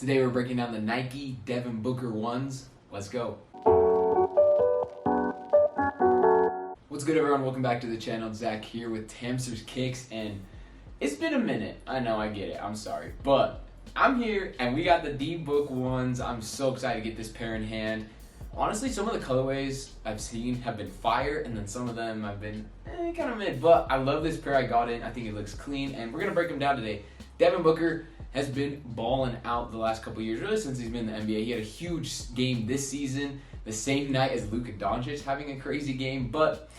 Today we're breaking down the Nike Devin Booker ones. Let's go. What's good, everyone? Welcome back to the channel. Zach here with Tamsters Kicks, and it's been a minute. I know, I get it. I'm sorry, but I'm here, and we got the D-Book ones. I'm so excited to get this pair in hand. Honestly, some of the colorways I've seen have been fire, and then some of them have been kind of mid. But I love this pair I got in. I think it looks clean, and we're gonna break them down today. Devin Booker has been balling out the last couple years, really since he's been in the NBA. He had a huge game this season, the same night as Luka Doncic having a crazy game. But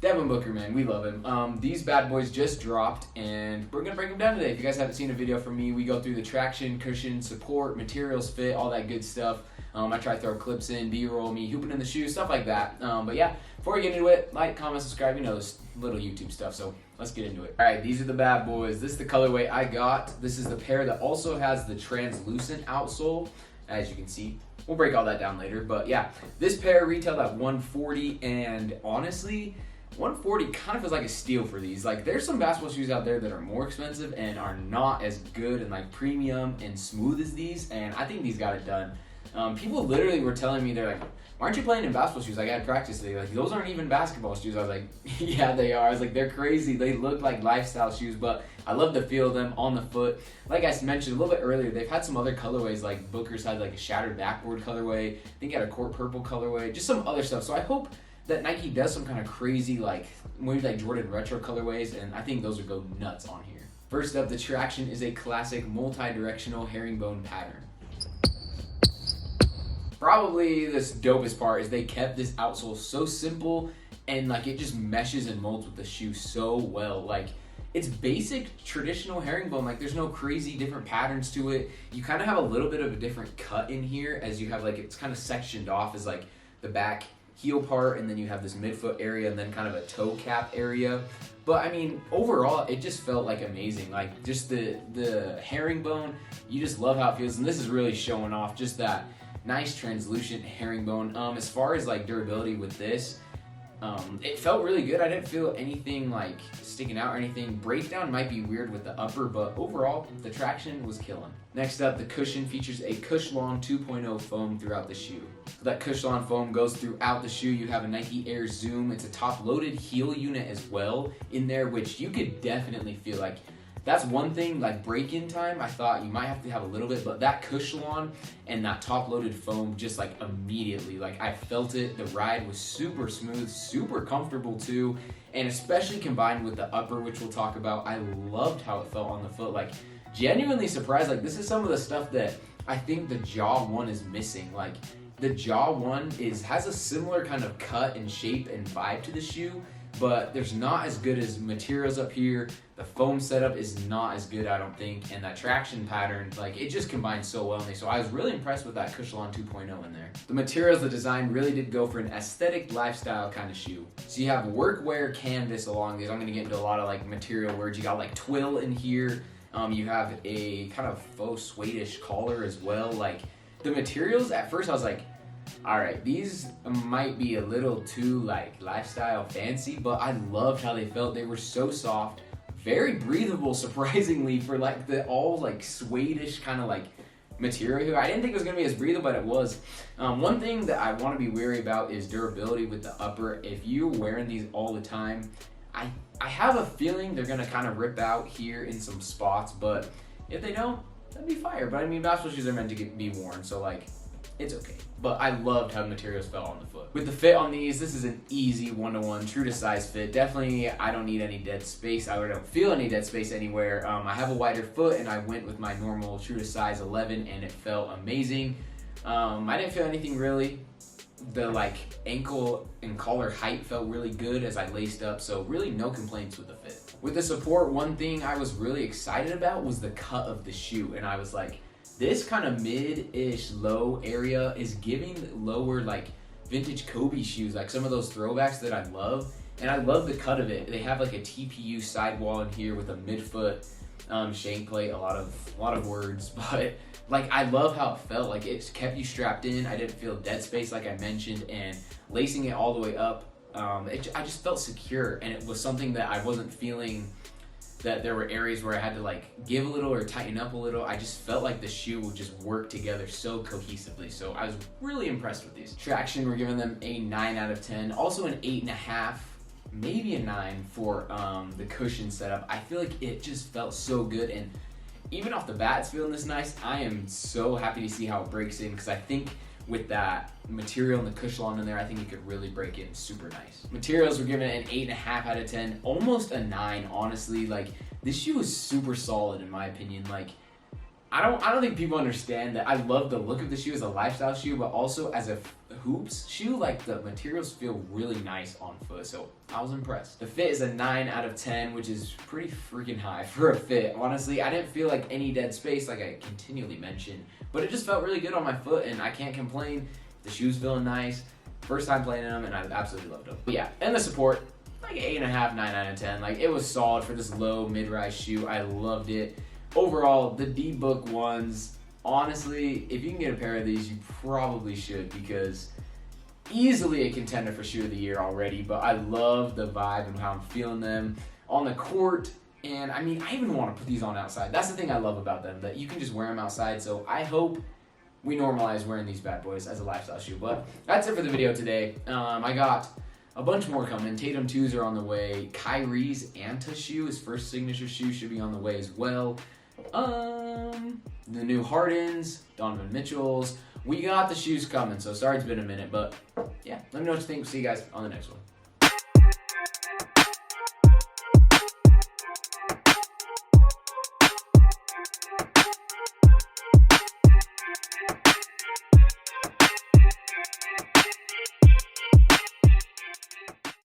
Devin Booker, man, we love him. These bad boys just dropped, and we're going to break them down today. If you guys haven't seen a video from me, we go through the traction, cushion, support, materials, fit, all that good stuff. I try to throw clips in, B-roll, me hooping in the shoes, stuff like that. But yeah, before we get into it, like, comment, subscribe, you know, this little YouTube stuff. So let's get into it. All right, these are the bad boys. This is the colorway I got. This is the pair that also has the translucent outsole, as you can see. We'll break all that down later. But yeah, this pair retailed at $140, and honestly, $140 kind of feels like a steal for these. Like, there's some basketball shoes out there that are more expensive and are not as good and like premium and smooth as these, and I think these got it done. People literally were telling me, they're like, why aren't you playing in basketball shoes? Like, I had practice today. Like, those aren't even basketball shoes. I was like, yeah, they are. I was like, they're crazy. They look like lifestyle shoes, but I love the feel of them on the foot. Like I mentioned a little bit earlier, they've had some other colorways. Like, Booker's had like a shattered backboard colorway. I think he had a court purple colorway. Just some other stuff. So I hope that Nike does some kind of crazy, like, maybe like Jordan retro colorways, and I think those would go nuts on here. First up, the Traction is a classic multi-directional herringbone pattern. Probably this dopest part is they kept this outsole so simple, and like it just meshes and molds with the shoe so well. Like, it's basic traditional herringbone. Like, there's no crazy different patterns to it. You kind of have a little bit of a different cut in here, as you have like, it's kind of sectioned off as like the back heel part, and then you have this midfoot area, and then kind of a toe cap area. But I mean, overall, it just felt like amazing. Like, just the herringbone, you just love how it feels, and this is really showing off just that nice translucent herringbone. As far as like durability with this, it felt really good. I didn't feel anything like sticking out or anything. Breakdown might be weird with the upper, but overall, the traction was killing. Next up, the cushion features a Cushlon 2.0 foam throughout the shoe. So that Cushlon foam goes throughout the shoe. You have a Nike Air Zoom. It's a top-loaded heel unit as well in there, which you could definitely feel like. That's one thing, like break-in time, I thought you might have to have a little bit, but that Cushlon and that top-loaded foam just like immediately, like I felt it. The ride was super smooth, super comfortable too, and especially combined with the upper, which we'll talk about, I loved how it felt on the foot. Like, genuinely surprised. Like, this is some of the stuff that I think the Jaw 1 is missing. Like, the Jaw 1 has a similar kind of cut and shape and vibe to the shoe, but there's not as good as materials up here. The foam setup is not as good, I don't think, and that traction pattern, like, it just combines so well in there. So I was really impressed with that Cushlon 2.0 in there. The materials, the design really did go for an aesthetic lifestyle kind of shoe. So you have workwear canvas along these. I'm gonna get into a lot of like material words. You got like twill in here. You have a kind of faux suede-ish collar as well. Like, the materials, at first I was like, all right, these might be a little too like lifestyle fancy, but I loved how they felt. They were so soft, very breathable, surprisingly, for like the all like suede-ish kind of like material here. I didn't think it was gonna be as breathable, but it was. One thing that I want to be wary about is durability with the upper. If you're wearing these all the time, I have a feeling they're gonna kind of rip out here in some spots, but if they don't, that'd be fire. But I mean, basketball shoes are meant to be worn, so like, it's okay. But I loved how the materials felt on the foot. With the fit on these, this is an easy 1-to-1, true to size fit. Definitely, I don't need any dead space. I don't feel any dead space anywhere. I have a wider foot, and I went with my normal true to size 11, and it felt amazing. I didn't feel anything really. The like ankle and collar height felt really good as I laced up, so really no complaints with the fit. With the support, one thing I was really excited about was the cut of the shoe, and I was like, this kind of mid-ish low area is giving lower like vintage Kobe shoes, like some of those throwbacks that I love, and I love the cut of it. They have like a TPU sidewall in here with a midfoot shank plate, a lot of words, but like I love how it felt. Like, it kept you strapped in. I didn't feel dead space like I mentioned, and lacing it all the way up, I just felt secure, and it was something that I wasn't feeling that there were areas where I had to like give a little or tighten up a little. I just felt like the shoe would just work together so cohesively. So I was really impressed with these. Traction, we're giving them a 9 out of 10. Also an 8.5, maybe a 9 for the cushion setup. I feel like it just felt so good, and even off the bat, it's feeling this nice. I am so happy to see how it breaks in, because I think with that material and the cushion in there, I think it could really break in super nice. Materials, we're giving it an 8.5 out of 10, almost a 9, honestly. Like, this shoe is super solid in my opinion. Like, I don't think people understand that I love the look of the shoe as a lifestyle shoe, but also as a hoops shoe. Like, the materials feel really nice on foot, so I was impressed. The fit is a 9 out of 10, which is pretty freaking high for a fit. Honestly, I didn't feel like any dead space, like I continually mention, but it just felt really good on my foot, and I can't complain. The shoe's feeling nice. First time playing in them, and I absolutely loved them. But yeah, and the support, like 8.5, 9 out of 10. Like, it was solid for this low mid-rise shoe. I loved it. Overall, the D-Book ones, honestly, if you can get a pair of these, you probably should, because easily a contender for shoe of the year already. But I love the vibe and how I'm feeling them on the court. And I mean, I even want to put these on outside. That's the thing I love about them, that you can just wear them outside. So I hope we normalize wearing these bad boys as a lifestyle shoe. But that's it for the video today. I got a bunch more coming. Tatum 2s are on the way. Kyrie's Anta shoe, his first signature shoe, should be on the way as well. The new Hardens, Donovan Mitchell's. We got the shoes coming, so sorry it's been a minute, but yeah, let me know what you think. See you guys on the next one.